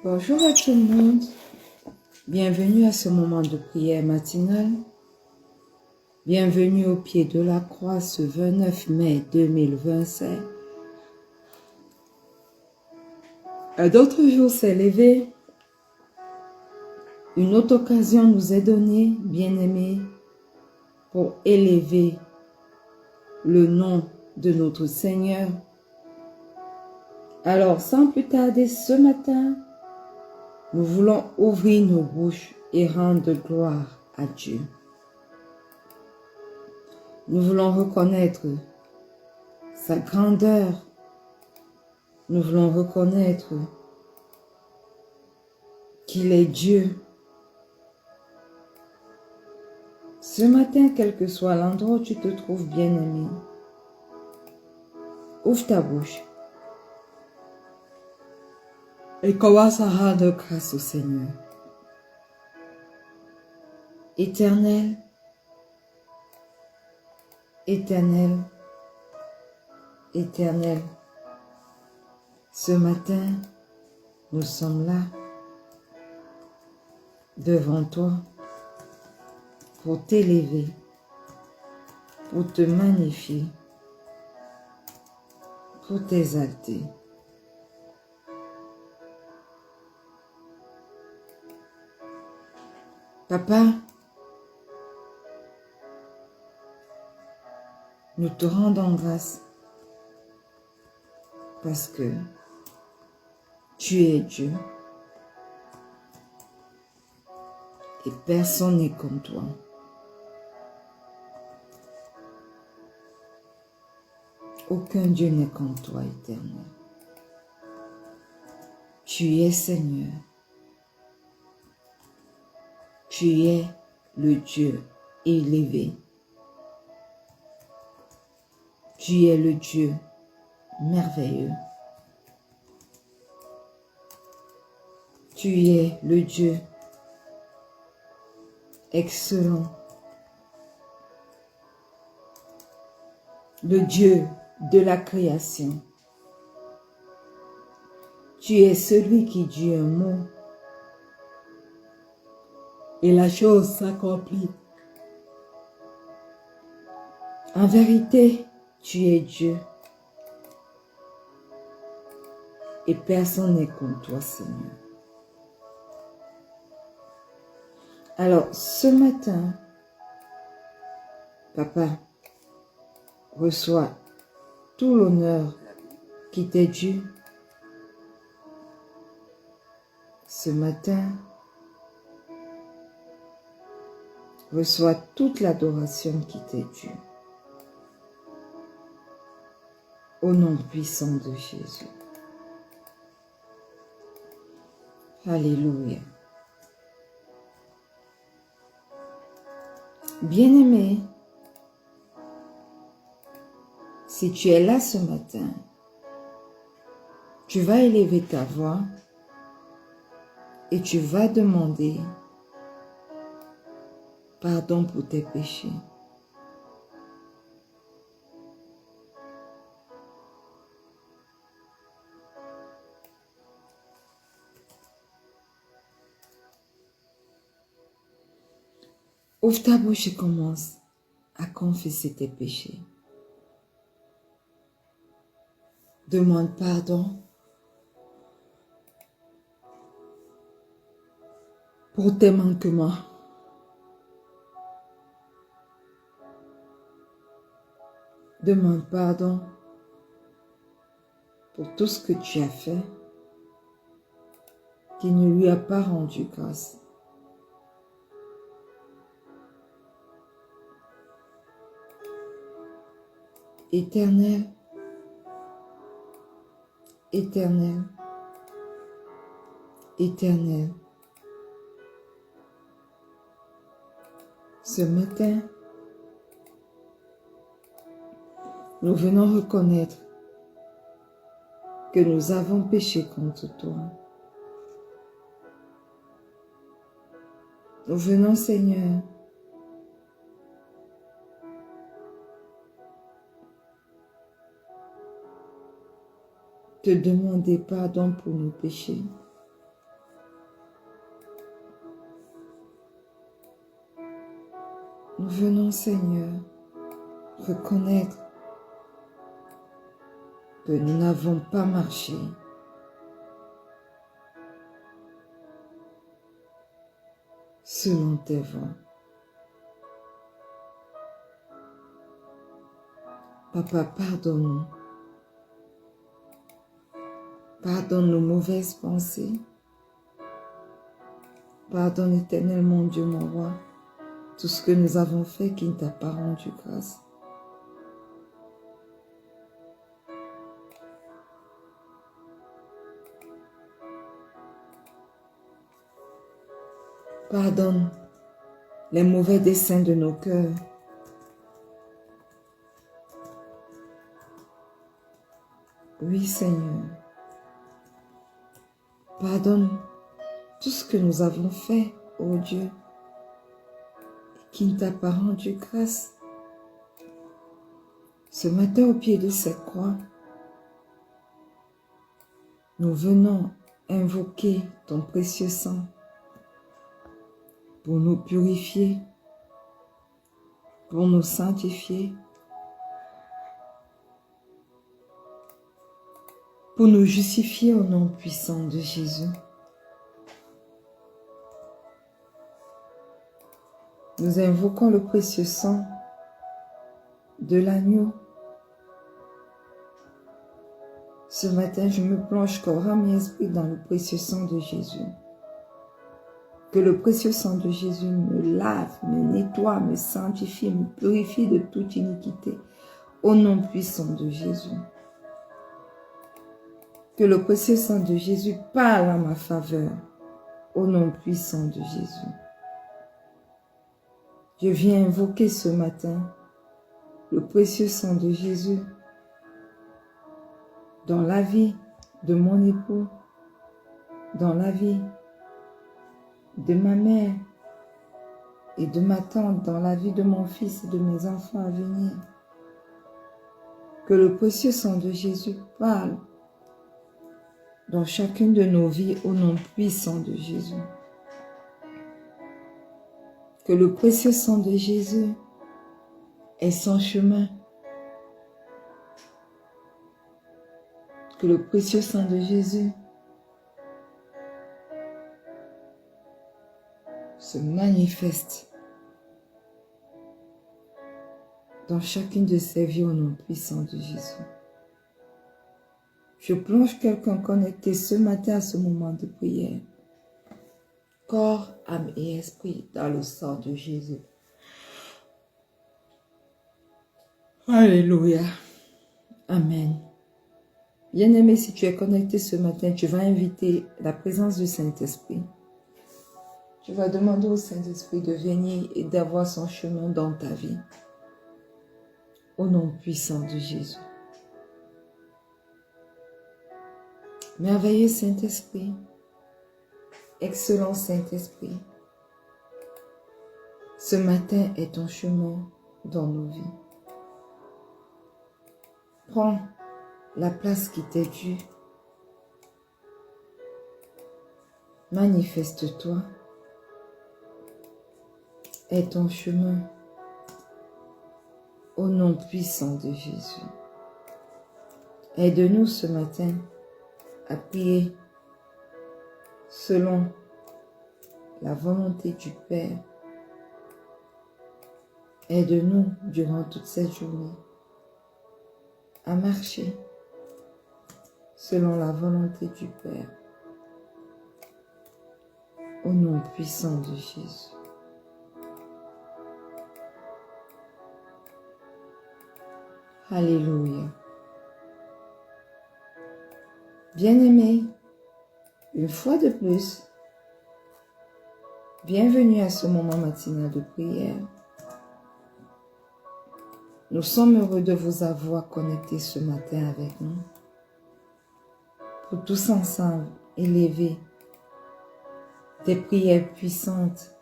Bonjour à tout le monde, bienvenue à ce moment de prière matinale, bienvenue au pied de la croix ce 29 mai 2025. Un autre jour s'est levé, une autre occasion nous est donnée, bien-aimés, pour élever le nom de notre Seigneur. Alors sans plus tarder ce matin, nous voulons ouvrir nos bouches et rendre gloire à Dieu. Nous voulons reconnaître sa grandeur. Nous voulons reconnaître qu'il est Dieu. Ce matin, quel que soit l'endroit où tu te trouves, bien-aimé, ouvre ta bouche et commence à rendre grâce au Seigneur. Éternel, éternel, éternel, ce matin, nous sommes là, devant toi, pour t'élever, pour te magnifier, pour t'exalter. Papa, nous te rendons grâce parce que tu es Dieu et personne n'est comme toi. Aucun Dieu n'est comme toi, éternel. Tu es Seigneur. Tu es le Dieu élevé. Tu es le Dieu merveilleux. Tu es le Dieu excellent. Le Dieu de la création. Tu es celui qui dit un mot et la chose s'accomplit. En vérité, tu es Dieu et personne n'est comme toi, Seigneur. Alors, ce matin, Papa, reçois tout l'honneur qui t'est dû. Ce matin, reçois toute l'adoration qui t'est due. Au nom puissant de Jésus. Alléluia. Bien-aimé, si tu es là ce matin, tu vas élever ta voix et tu vas demander pardon pour tes péchés. Ouvre ta bouche et commence à confesser tes péchés. Demande pardon pour tes manquements. Demande pardon pour tout ce que tu as fait qui ne lui a pas rendu grâce. Éternel, éternel, éternel, ce matin, nous venons reconnaître que nous avons péché contre toi. Nous venons, Seigneur, te demander pardon pour nos péchés. Nous venons, Seigneur, reconnaître que nous n'avons pas marché selon tes voies. Papa, pardonne-nous. Pardonne nos mauvaises pensées. Pardonne éternellement, Dieu mon roi, tout ce que nous avons fait qui ne t'a pas rendu grâce. Pardonne les mauvais desseins de nos cœurs. Oui, Seigneur. Pardonne tout ce que nous avons fait, ô Dieu, qui ne t'a pas rendu grâce. Ce matin, au pied de cette croix, nous venons invoquer ton précieux sang pour nous purifier, pour nous sanctifier, pour nous justifier au nom puissant de Jésus. Nous invoquons le précieux sang de l'agneau. Ce matin, je me plonge corps, âme et esprit dans le précieux sang de Jésus. Que le précieux sang de Jésus me lave, me nettoie, me sanctifie, me purifie de toute iniquité. Au nom puissant de Jésus. Que le précieux sang de Jésus parle à ma faveur. Au nom puissant de Jésus. Je viens invoquer ce matin le précieux sang de Jésus dans la vie de mon époux, dans la vie de ma mère et de ma tante, dans la vie de mon fils et de mes enfants à venir. Que le précieux sang de Jésus parle dans chacune de nos vies au nom puissant de Jésus. Que le précieux sang de Jésus est son chemin. Que le précieux sang de Jésus se manifeste dans chacune de ses vies au nom puissant de Jésus. Je plonge quelqu'un connecté ce matin à ce moment de prière. Corps, âme et esprit dans le sang de Jésus. Alléluia. Amen. Bien-aimé, si tu es connecté ce matin, tu vas inviter la présence du Saint-Esprit. Tu vas demander au Saint-Esprit de venir et d'avoir son chemin dans ta vie. Au nom puissant de Jésus. Merveilleux Saint-Esprit, excellent Saint-Esprit, ce matin est ton chemin dans nos vies. Prends la place qui t'est due. Manifeste-toi. Est ton chemin au nom puissant de Jésus. Aide-nous ce matin à prier selon la volonté du Père. Aide-nous durant toute cette journée à marcher selon la volonté du Père. Au nom puissant de Jésus. Alléluia. Bien-aimés, une fois de plus, bienvenue à ce moment matinal de prière. Nous sommes heureux de vous avoir connectés ce matin avec nous pour tous ensemble élever des prières puissantes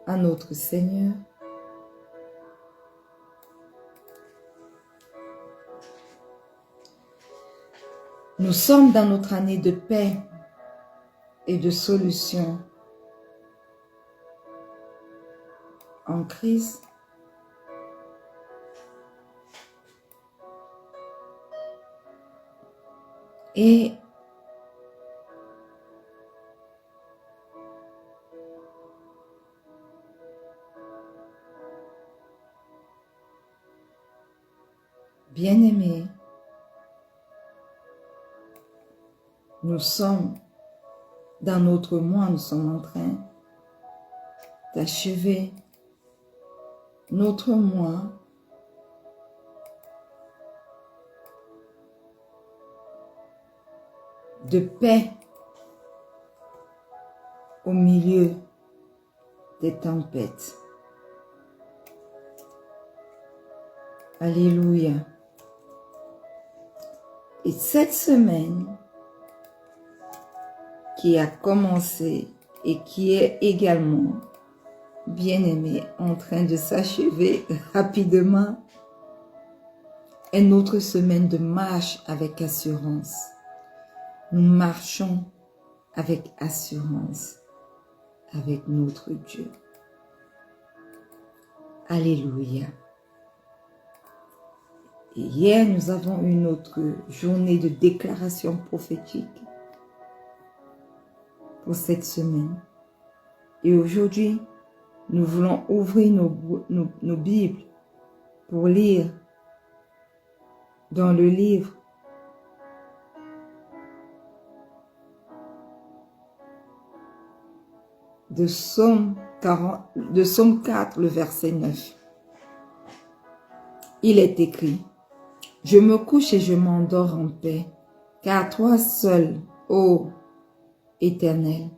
à notre Seigneur. Nous sommes dans notre année de paix et de solution en Christ. Et bien-aimés, nous sommes dans notre mois, nous sommes en train d'achever notre mois de paix au milieu des tempêtes. Alléluia. Et cette semaine qui a commencé et qui est également, bien-aimé, en train de s'achever rapidement, est notre semaine de marche avec assurance. Nous marchons avec assurance avec notre Dieu. Alléluia. Et hier, nous avons eu notre journée de déclaration prophétique pour cette semaine. Et aujourd'hui, nous voulons ouvrir nos Bibles pour lire dans le livre de Psaume 4, le verset 9. Il est écrit: « Je me couche et je m'endors en paix, car toi seul, ô Éternel,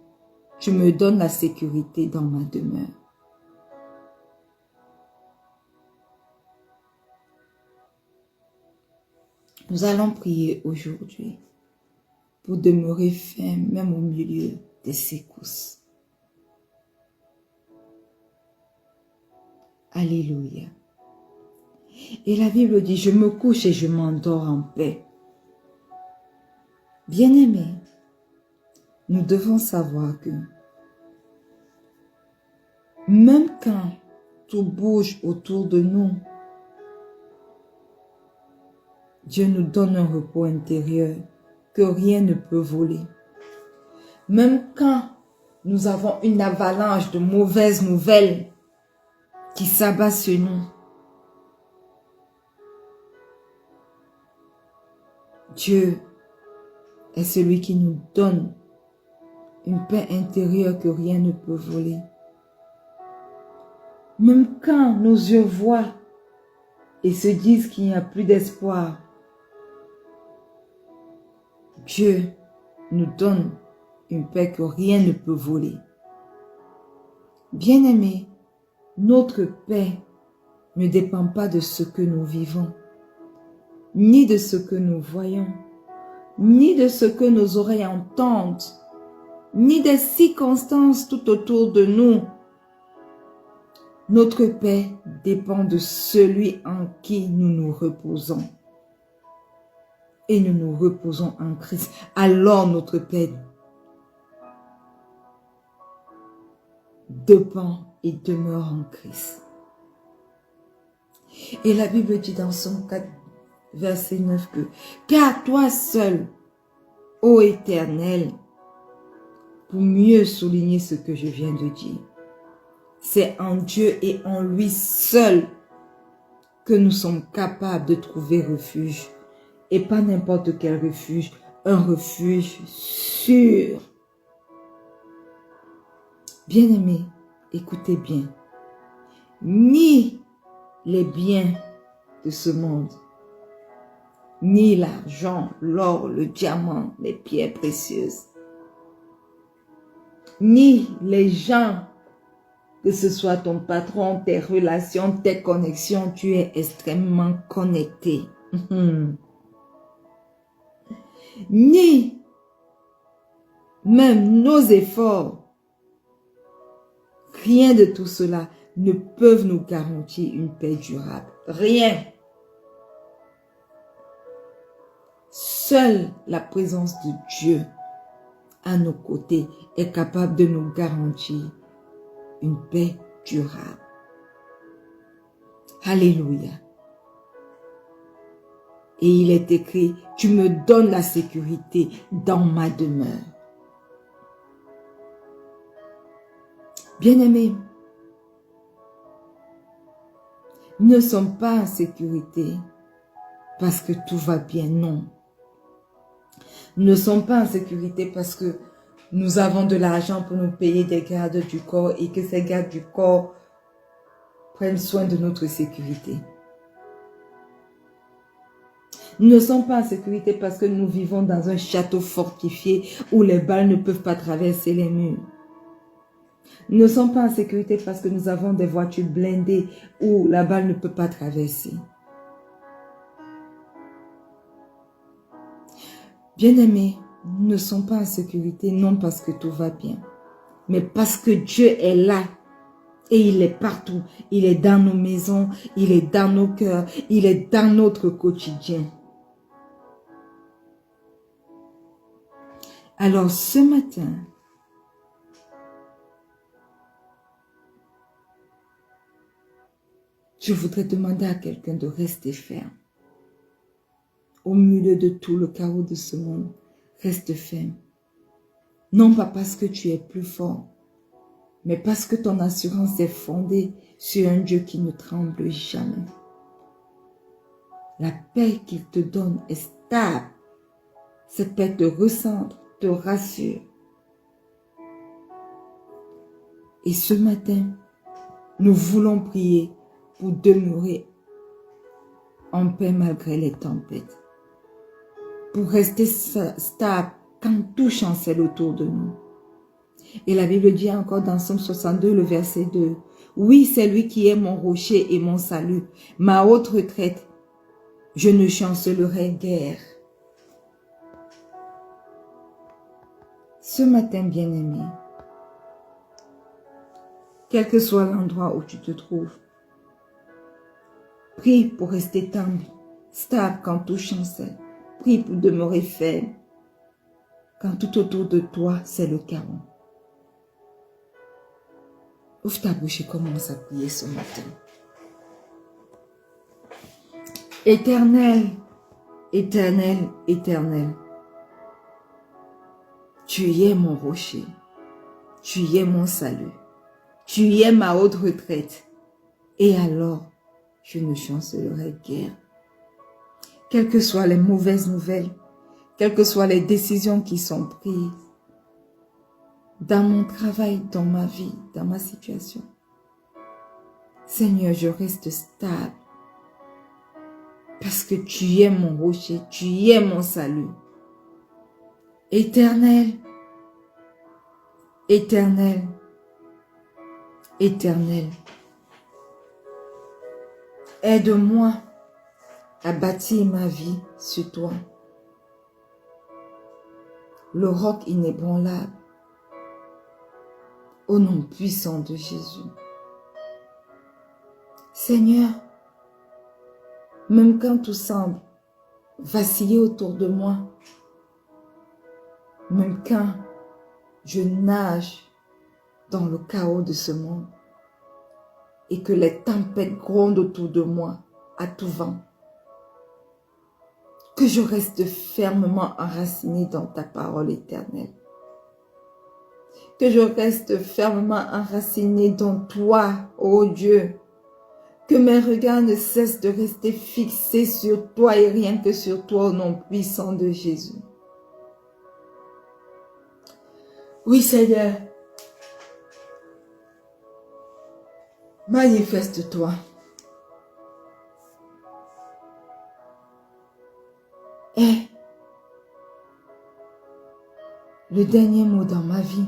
tu me donnes la sécurité dans ma demeure. » Nous allons prier aujourd'hui pour demeurer ferme même au milieu des secousses. Alléluia. Et la Bible dit, je me couche et je m'endors en paix. Bien-aimés, nous devons savoir que même quand tout bouge autour de nous, Dieu nous donne un repos intérieur que rien ne peut voler. Même quand nous avons une avalanche de mauvaises nouvelles qui s'abat sur nous, Dieu est celui qui nous donne une paix intérieure que rien ne peut voler. Même quand nos yeux voient et se disent qu'il n'y a plus d'espoir, Dieu nous donne une paix que rien ne peut voler. Bien-aimés, notre paix ne dépend pas de ce que nous vivons, ni de ce que nous voyons, ni de ce que nos oreilles entendent, ni des circonstances tout autour de nous. Notre paix dépend de celui en qui nous nous reposons. Et nous nous reposons en Christ. Alors notre paix dépend et demeure en Christ. Et la Bible dit dans Psaume 4, verset 9 que « Car toi seul, ô Éternel », pour mieux souligner ce que je viens de dire, c'est en Dieu et en lui seul que nous sommes capables de trouver refuge. Et pas n'importe quel refuge, un refuge sûr. Bien-aimés, écoutez bien. Ni les biens de ce monde, ni l'argent, l'or, le diamant, les pierres précieuses, ni les gens, que ce soit ton patron, tes relations, tes connexions, tu es extrêmement connecté. Ni même nos efforts, rien de tout cela ne peuvent nous garantir une paix durable. Rien. Seule la présence de Dieu à nos côtés est capable de nous garantir une paix durable. Alléluia. Et il est écrit, tu me donnes la sécurité dans ma demeure. Bien-aimés, nous ne sommes pas en sécurité parce que tout va bien, non. Nous ne sommes pas en sécurité parce que nous avons de l'argent pour nous payer des gardes du corps et que ces gardes du corps prennent soin de notre sécurité. Nous ne sommes pas en sécurité parce que nous vivons dans un château fortifié où les balles ne peuvent pas traverser les murs. Nous ne sommes pas en sécurité parce que nous avons des voitures blindées où la balle ne peut pas traverser. Bien-aimés, nous ne sommes pas en sécurité non parce que tout va bien, mais parce que Dieu est là et il est partout. Il est dans nos maisons, il est dans nos cœurs, il est dans notre quotidien. Alors ce matin, je voudrais demander à quelqu'un de rester ferme. Au milieu de tout le chaos de ce monde, reste ferme. Non pas parce que tu es plus fort, mais parce que ton assurance est fondée sur un Dieu qui ne tremble jamais. La paix qu'il te donne est stable. Cette paix te recentre, te rassure. Et ce matin, nous voulons prier pour demeurer en paix malgré les tempêtes. Pour rester stable quand tout chancelle autour de nous. Et la Bible dit encore dans Somme 62, le verset 2. Oui, c'est lui qui est mon rocher et mon salut, ma haute retraite. Je ne chancellerai guère. Ce matin, bien-aimé, quel que soit l'endroit où tu te trouves, prie pour rester stable quand tout chancelle. Prie pour demeurer ferme quand tout autour de toi, c'est le chaos. Ouvre ta bouche et commence à prier ce matin. Éternel, éternel, éternel, tu es mon rocher, tu es mon salut, tu es ma haute retraite. Et alors, je ne chancellerai guère. Quelles que soient les mauvaises nouvelles, quelles que soient les décisions qui sont prises, dans mon travail, dans ma vie, dans ma situation. Seigneur, je reste stable parce que tu es mon rocher, tu es mon salut. Éternel, éternel, éternel, aide-moi à bâtir ma vie sur toi. Le roc inébranlable, au nom puissant de Jésus. Seigneur, même quand tout semble vaciller autour de moi, même quand je nage dans le chaos de ce monde et que les tempêtes grondent autour de moi à tout vent, que je reste fermement enraciné dans ta parole éternelle. Que je reste fermement enraciné dans toi, ô Dieu. Que mes regards ne cessent de rester fixés sur toi et rien que sur toi au nom puissant de Jésus. Oui, Seigneur. Manifeste-toi. Aie le dernier mot dans ma vie.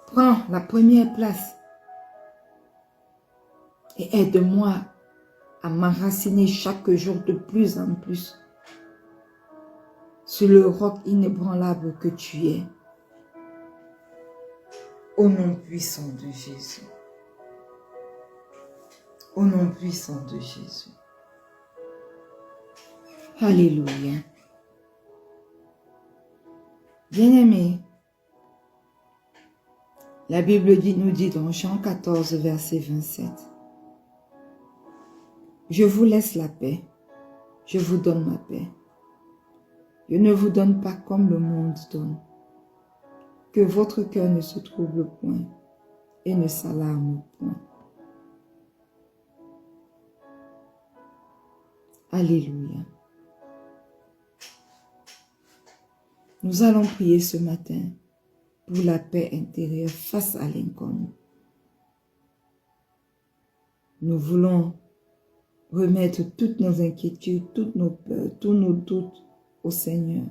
Prends la première place et aide-moi à m'enraciner chaque jour de plus en plus sur le roc inébranlable que tu es. Au nom puissant de Jésus. Au nom puissant de Jésus. Alléluia. Bien-aimé, La Bible nous dit dans Jean 14, verset 27, « Je vous laisse la paix, je vous donne ma paix. Je ne vous donne pas comme le monde donne. Que votre cœur ne se trouble point et ne s'alarme point. » Alléluia. Nous allons prier ce matin pour la paix intérieure face à l'inconnu. Nous voulons remettre toutes nos inquiétudes, toutes nos peurs, tous nos doutes au Seigneur.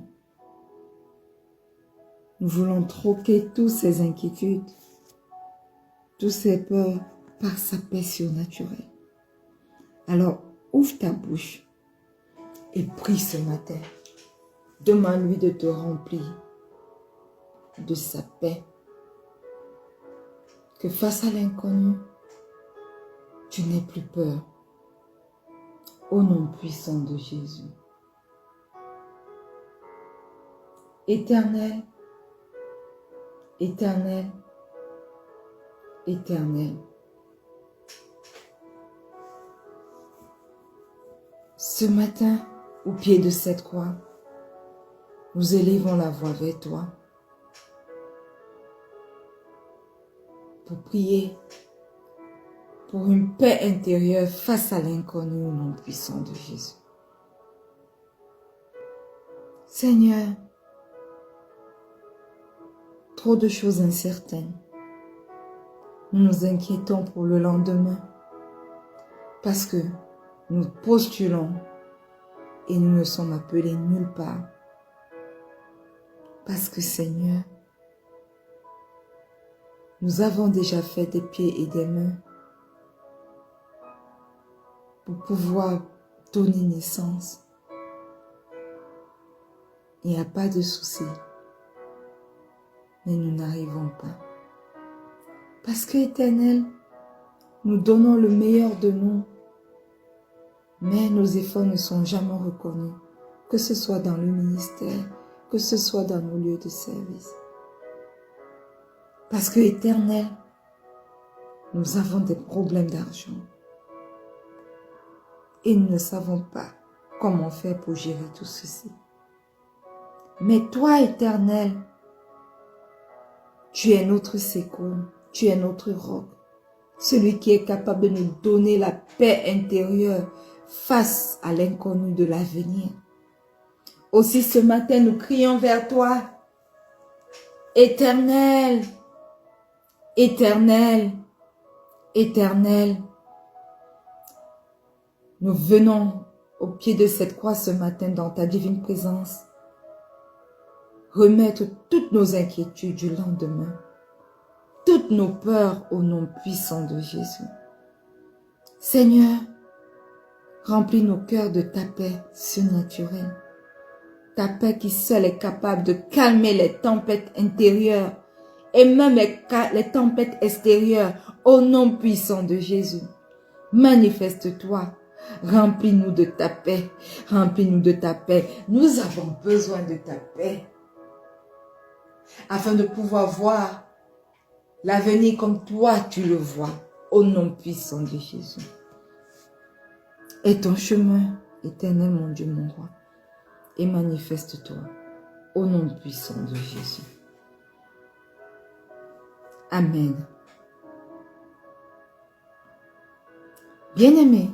Nous voulons troquer toutes ces inquiétudes, toutes ces peurs par sa paix surnaturelle. Alors, ouvre ta bouche et prie ce matin. Demande-lui de te remplir de sa paix. Que face à l'inconnu, tu n'aies plus peur. Au nom puissant de Jésus. Éternel, Éternel, Éternel. Ce matin, au pied de cette croix, nous élevons la voix vers toi pour prier pour une paix intérieure face à l'inconnu au nom puissant de Jésus. Seigneur, trop de choses incertaines. Nous nous inquiétons pour le lendemain parce que nous postulons et nous ne sommes appelés nulle part. Parce que Seigneur, nous avons déjà fait des pieds et des mains pour pouvoir donner naissance. Il n'y a pas de souci, mais nous n'arrivons pas. Parce que, Éternel, nous donnons le meilleur de nous, mais nos efforts ne sont jamais reconnus, que ce soit dans le ministère, que ce soit dans nos lieux de service. Parce que, Éternel, nous avons des problèmes d'argent. Et nous ne savons pas comment faire pour gérer tout ceci. Mais toi, Éternel, tu es notre secours, tu es notre roc, celui qui est capable de nous donner la paix intérieure face à l'inconnu de l'avenir. Aussi ce matin, nous crions vers toi, Éternel, Éternel, Éternel. Nous venons au pied de cette croix ce matin dans ta divine présence, remettre toutes nos inquiétudes du lendemain, toutes nos peurs au nom puissant de Jésus. Seigneur, remplis nos cœurs de ta paix surnaturelle, ta paix qui seule est capable de calmer les tempêtes intérieures et même les tempêtes extérieures au nom puissant de Jésus. Manifeste-toi. Remplis-nous de ta paix, remplis-nous de ta paix. Nous avons besoin de ta paix afin de pouvoir voir l'avenir comme toi tu le vois, au nom puissant de Jésus. Et ton chemin, Éternel mon Dieu, mon roi, et manifeste-toi au nom puissant de Jésus. Amen. Bien-aimés,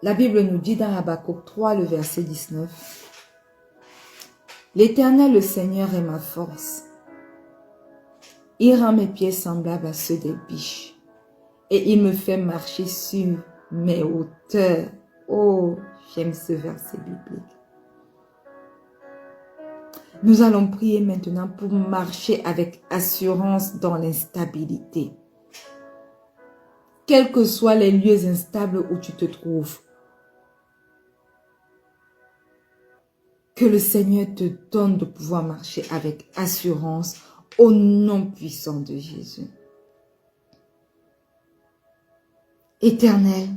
la Bible nous dit dans Habakkuk 3, le verset 19, « L'Éternel, le Seigneur, est ma force. Il rend mes pieds semblables à ceux des biches, et il me fait marcher sur mes hauteurs. » Oh, j'aime ce verset biblique. Nous allons prier maintenant pour marcher avec assurance dans l'instabilité. Quels que soient les lieux instables où tu te trouves, que le Seigneur te donne de pouvoir marcher avec assurance au nom puissant de Jésus. Éternel,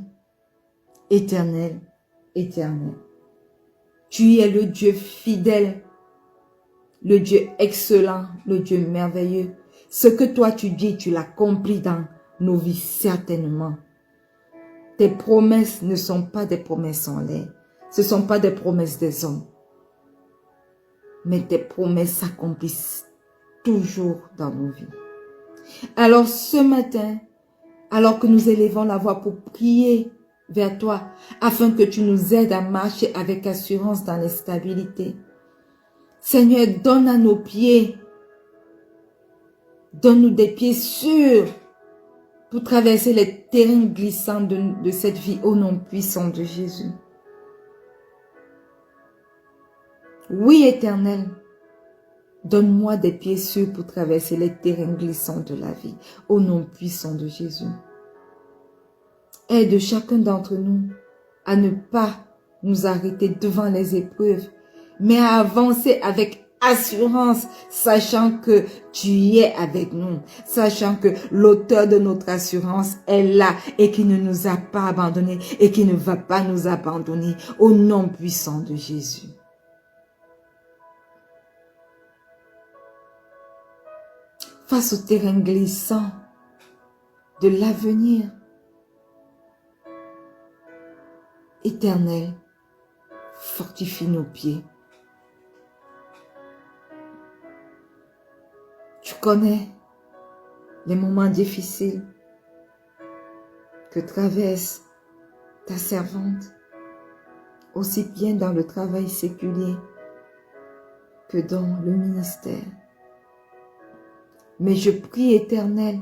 Éternel, Éternel, tu es le Dieu fidèle, le Dieu excellent, le Dieu merveilleux, Ce que toi tu dis, tu l'accomplis dans nos vies certainement. Tes promesses ne sont pas des promesses en l'air. Ce ne sont pas des promesses des hommes. Mais tes promesses s'accomplissent toujours dans nos vies. Alors ce matin, alors que nous élevons la voix pour prier vers toi, afin que tu nous aides à marcher avec assurance dans les stabilités. Seigneur, donne à nos pieds, donne-nous des pieds sûrs pour traverser les terrains glissants de cette vie au nom puissant de Jésus. Oui, Éternel, donne-moi des pieds sûrs pour traverser les terrains glissants de la vie au nom puissant de Jésus. Aide chacun d'entre nous à ne pas nous arrêter devant les épreuves, mais à avancer avec assurance, sachant que tu y es avec nous, sachant que l'auteur de notre assurance est là et qui ne nous a pas abandonnés et qui ne va pas nous abandonner au nom puissant de Jésus. Face au terrain glissant de l'avenir, Éternel, fortifie nos pieds. Tu connais les moments difficiles que traverse ta servante, aussi bien dans le travail séculier que dans le ministère. Mais je prie, Éternel,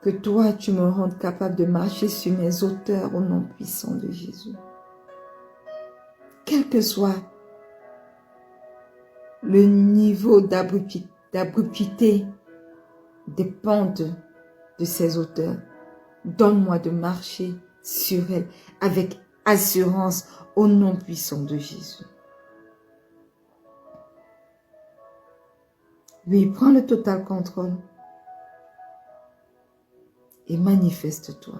que toi, tu me rendes capable de marcher sur mes hauteurs au nom puissant de Jésus. Quel que soit le niveau d'abruptité des pentes de ces hauteurs, donne-moi de marcher sur elles avec assurance au nom puissant de Jésus. Oui, prends le total contrôle et manifeste-toi.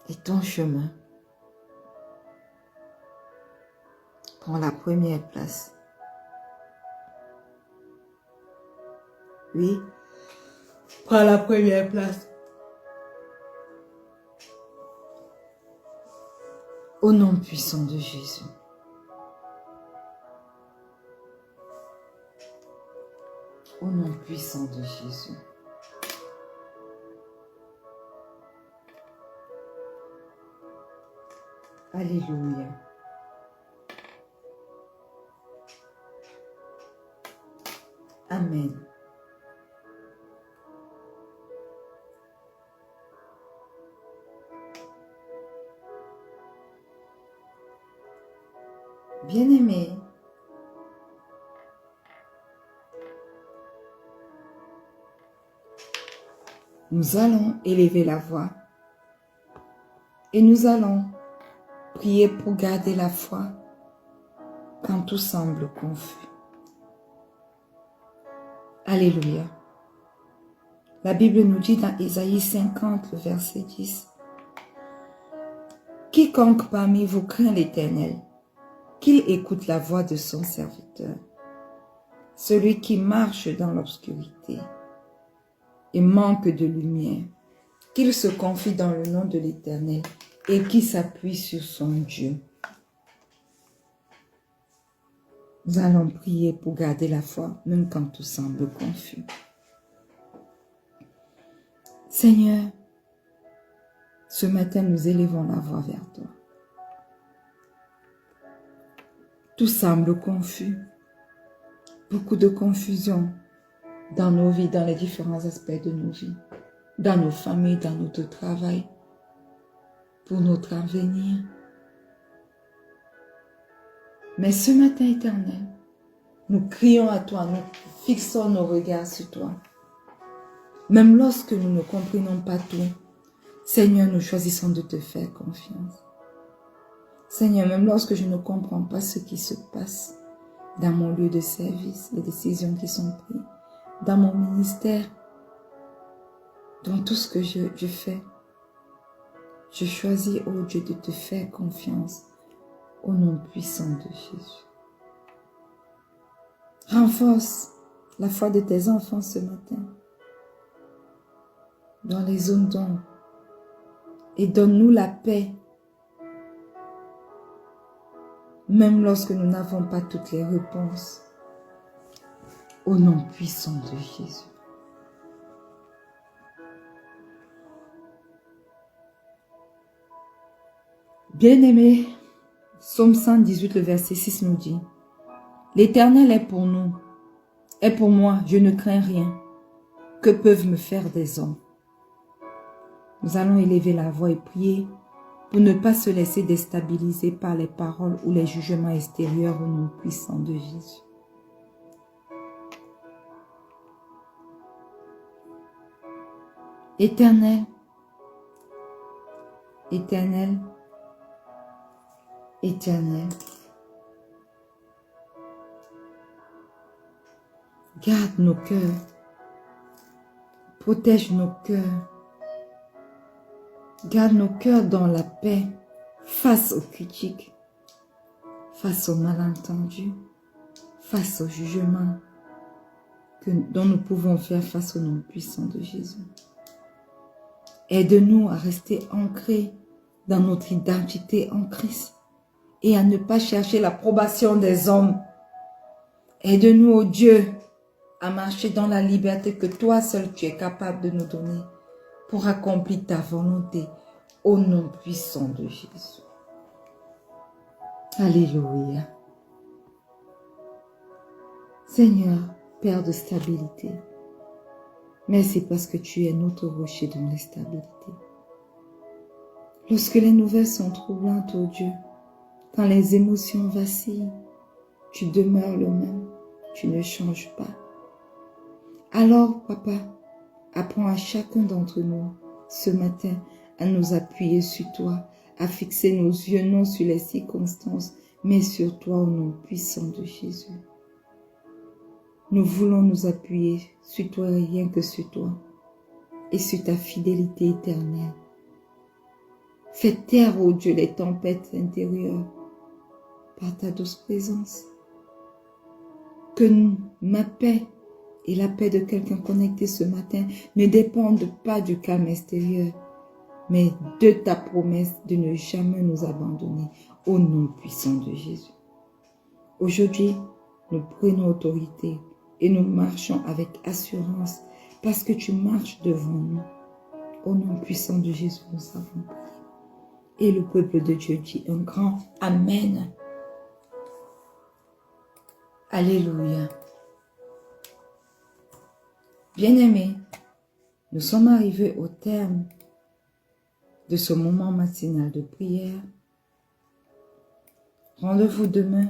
Et ton chemin prend la première place. Oui, prends la première place. Au nom puissant de Jésus. Au nom puissant de Jésus. Alléluia. Amen. Bien-aimés, nous allons élever la voix et nous allons prier pour garder la foi quand tout semble confus. Alléluia. La Bible nous dit dans Ésaïe 50, le verset 10, « Quiconque parmi vous craint l'Éternel, qu'il écoute la voix de son serviteur, celui qui marche dans l'obscurité et manque de lumière, qu'il se confie dans le nom de l'Éternel et qui s'appuie sur son Dieu. » Nous allons prier pour garder la foi, même quand tout semble confus. Seigneur, ce matin, nous élevons la voix vers toi. Tout semble confus. Beaucoup de confusion dans nos vies, dans les différents aspects de nos vies, dans nos familles, dans notre travail, pour notre avenir. Mais ce matin, Éternel, nous crions à toi, nous fixons nos regards sur toi. Même lorsque nous ne comprenons pas tout, Seigneur, nous choisissons de te faire confiance. Seigneur, même lorsque je ne comprends pas ce qui se passe dans mon lieu de service, les décisions qui sont prises, dans mon ministère, dans tout ce que je fais, je choisis, oh Dieu, de te faire confiance au nom puissant de Jésus. Renforce la foi de tes enfants ce matin dans les zones d'ombre et donne-nous la paix même lorsque nous n'avons pas toutes les réponses. Au nom puissant de Jésus. Bien-aimés, Psaume 118, le verset 6 nous dit, « L'Éternel est pour nous, est pour moi, je ne crains rien. Que peuvent me faire des hommes ?» Nous allons élever la voix et prier pour ne pas se laisser déstabiliser par les paroles ou les jugements extérieurs au nom puissant de Jésus. Éternel, Éternel, Éternel, garde nos cœurs, protège nos cœurs, garde nos cœurs dans la paix face aux critiques, face aux malentendus, face au jugement dont nous pouvons faire face au nom puissant de Jésus. Aide-nous à rester ancrés dans notre identité en Christ et à ne pas chercher l'approbation des hommes. Aide-nous, ô Dieu, à marcher dans la liberté que toi seul tu es capable de nous donner pour accomplir ta volonté au nom puissant de Jésus. Alléluia. Seigneur, Père de stabilité, merci parce que tu es notre rocher dans la stabilité. Lorsque les nouvelles sont troublantes, ô Dieu, quand les émotions vacillent, tu demeures le même, tu ne changes pas. Alors, Papa, apprends à chacun d'entre nous, ce matin, à nous appuyer sur toi, à fixer nos yeux non sur les circonstances, mais sur toi au nom puissant de Jésus. Nous voulons nous appuyer sur toi et rien que sur toi, et sur ta fidélité éternelle. Fais taire, ô Dieu, les tempêtes intérieures par ta douce présence. Que ma paix et la paix de quelqu'un connecté ce matin ne dépendent pas du calme extérieur, mais de ta promesse de ne jamais nous abandonner au nom puissant de Jésus. Aujourd'hui, nous prenons autorité et nous marchons avec assurance parce que tu marches devant nous. Au nom puissant de Jésus, nous avons prié. Et le peuple de Dieu dit un grand Amen. Alléluia. Bien-aimés, nous sommes arrivés au terme de ce moment matinal de prière. Rendez-vous demain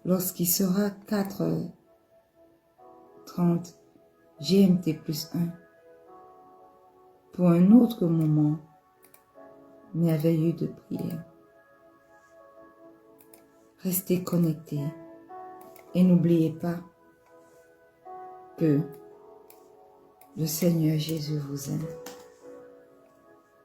lorsqu'il sera 4h30 GMT plus 1 pour un autre moment merveilleux de prière. Restez connectés et n'oubliez pas que le Seigneur Jésus vous aime.